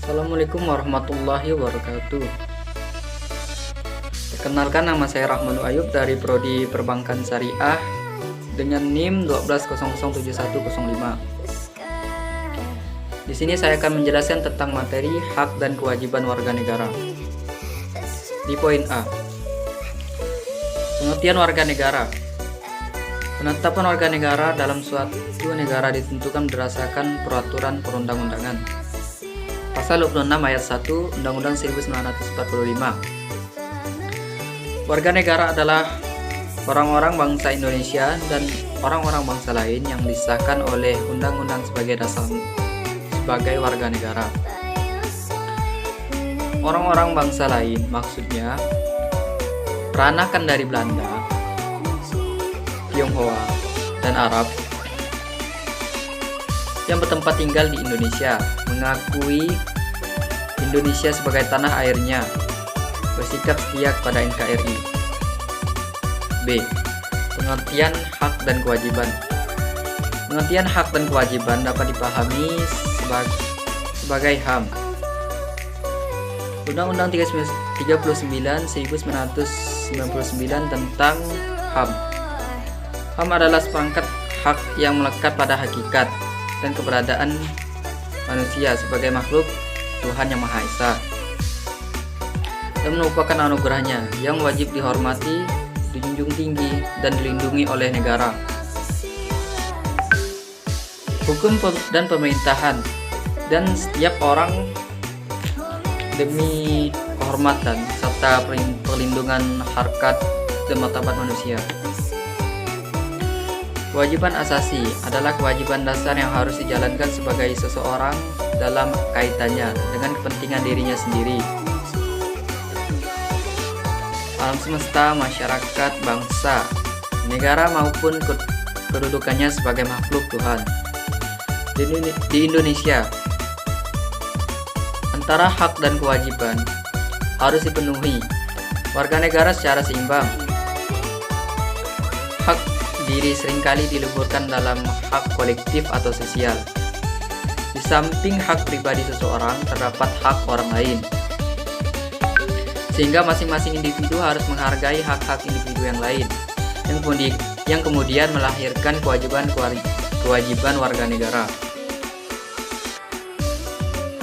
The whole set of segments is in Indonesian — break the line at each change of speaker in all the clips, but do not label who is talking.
Assalamualaikum warahmatullahi wabarakatuh. Perkenalkan, nama saya Rahmanu Ayub dari Prodi Perbankan Syariah dengan NIM 12007105. Di sini saya akan menjelaskan tentang materi hak dan kewajiban warga negara. Di poin A, pengertian warga negara. Penetapan warga negara dalam suatu negara ditentukan berdasarkan peraturan perundang-undangan. Pasal 26 ayat 1 Undang-Undang 1945. Warga negara adalah orang-orang bangsa Indonesia dan orang-orang bangsa lain yang disahkan oleh undang-undang sebagai dasar sebagai warga negara. Orang-orang bangsa lain maksudnya peranakan dari Belanda, Tionghoa, dan Arab yang bertempat tinggal di Indonesia, mengakui Indonesia sebagai tanah airnya, bersikap setia kepada NKRI. B. Pengertian hak dan kewajiban. Pengertian hak dan kewajiban dapat dipahami sebagai HAM. Undang-Undang 39/1999 tentang HAM. HAM adalah seperangkat hak yang melekat pada hakikat dan keberadaan manusia sebagai makhluk Tuhan Yang Maha Esa, dan merupakan anugerahnya yang wajib dihormati, dijunjung tinggi, dan dilindungi oleh negara. Hukum dan pemerintahan dan setiap orang demi kehormatan serta perlindungan harkat dan martabat manusia. Kewajiban asasi adalah kewajiban dasar yang harus dijalankan sebagai seseorang dalam kaitannya dengan kepentingan dirinya sendiri, alam semesta, masyarakat, bangsa, negara maupun kedudukannya sebagai makhluk Tuhan. Di Indonesia, antara hak dan kewajiban harus dipenuhi warga negara secara seimbang. Hak diri seringkali dileburkan dalam hak kolektif atau sosial. Di samping hak pribadi seseorang, terdapat hak orang lain, sehingga masing-masing individu harus menghargai hak-hak individu yang lain, yang kemudian melahirkan kewajiban warga negara.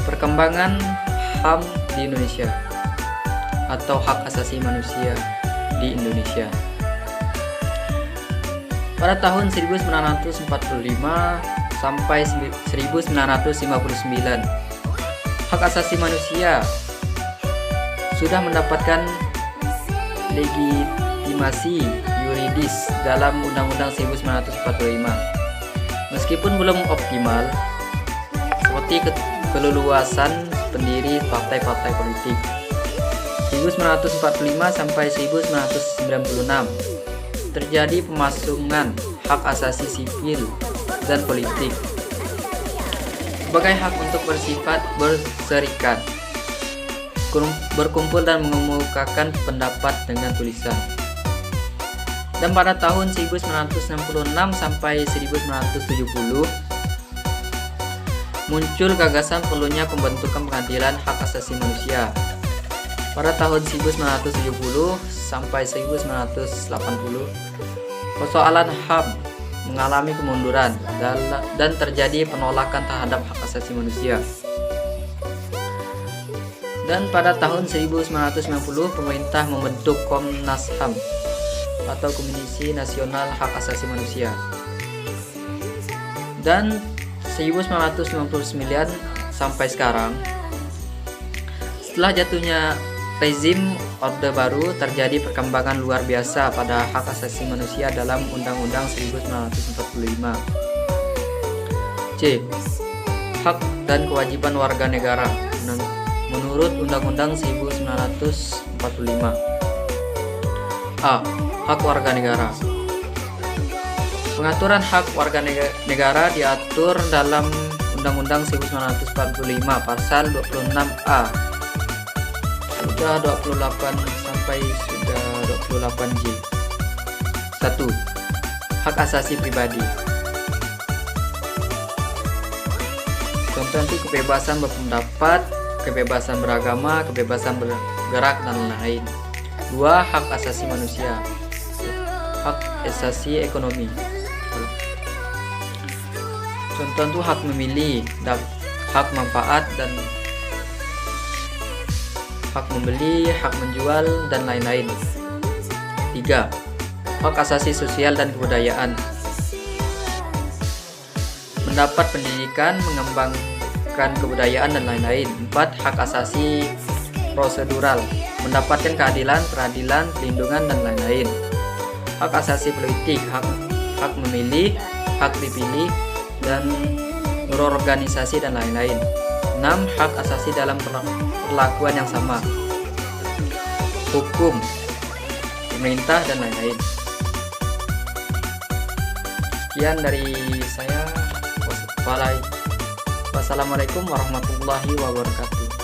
Perkembangan HAM di Indonesia atau hak asasi manusia di Indonesia. Pada tahun 1945 sampai 1959, hak asasi manusia sudah mendapatkan legitimasi yuridis dalam Undang-Undang 1945. Meskipun belum optimal, seperti keleluasan pendiri partai-partai politik. 1945 sampai 1996 terjadi pemasungan hak asasi sipil dan politik sebagai hak untuk bersifat berserikat, berkumpul dan mengemukakan pendapat dengan tulisan. Dan pada tahun 1966 sampai 1970 muncul gagasan perlunya pembentukan pengadilan hak asasi manusia. Pada tahun 1970 sampai 1980, persoalan HAM mengalami kemunduran dan terjadi penolakan terhadap hak asasi manusia. Dan pada tahun 1990, pemerintah membentuk Komnas HAM atau Komisi Nasional Hak Asasi Manusia. Dan 1999 sampai sekarang, setelah jatuhnya rezim Orde Baru, terjadi perkembangan luar biasa pada hak asasi manusia dalam Undang-Undang 1945. C. Hak dan kewajiban warga negara menurut Undang-Undang 1945. A. Hak warga negara. Pengaturan hak warga negara diatur dalam Undang-Undang 1945 pasal 26A. Sudah 28 sampai sudah 28J. 1. Hak asasi pribadi. Contoh itu kebebasan berpendapat, kebebasan beragama, kebebasan bergerak, dan lain-lain. 2. Hak asasi manusia, hak asasi ekonomi. Contoh itu hak memilih, hak manfaat, dan hak membeli, hak menjual, dan lain-lain. 3. Hak asasi sosial dan kebudayaan, mendapat pendidikan, mengembangkan kebudayaan, dan lain-lain. 4. Hak asasi prosedural, mendapatkan keadilan, peradilan, perlindungan, dan lain-lain. Hak asasi politik, hak memilih, hak dipilih, dan berorganisasi, dan lain-lain. 6. Hak asasi dalam perlakuan yang sama, hukum, pemerintah, dan lain-lain. Sekian dari saya. Wassalamualaikum warahmatullahi wabarakatuh.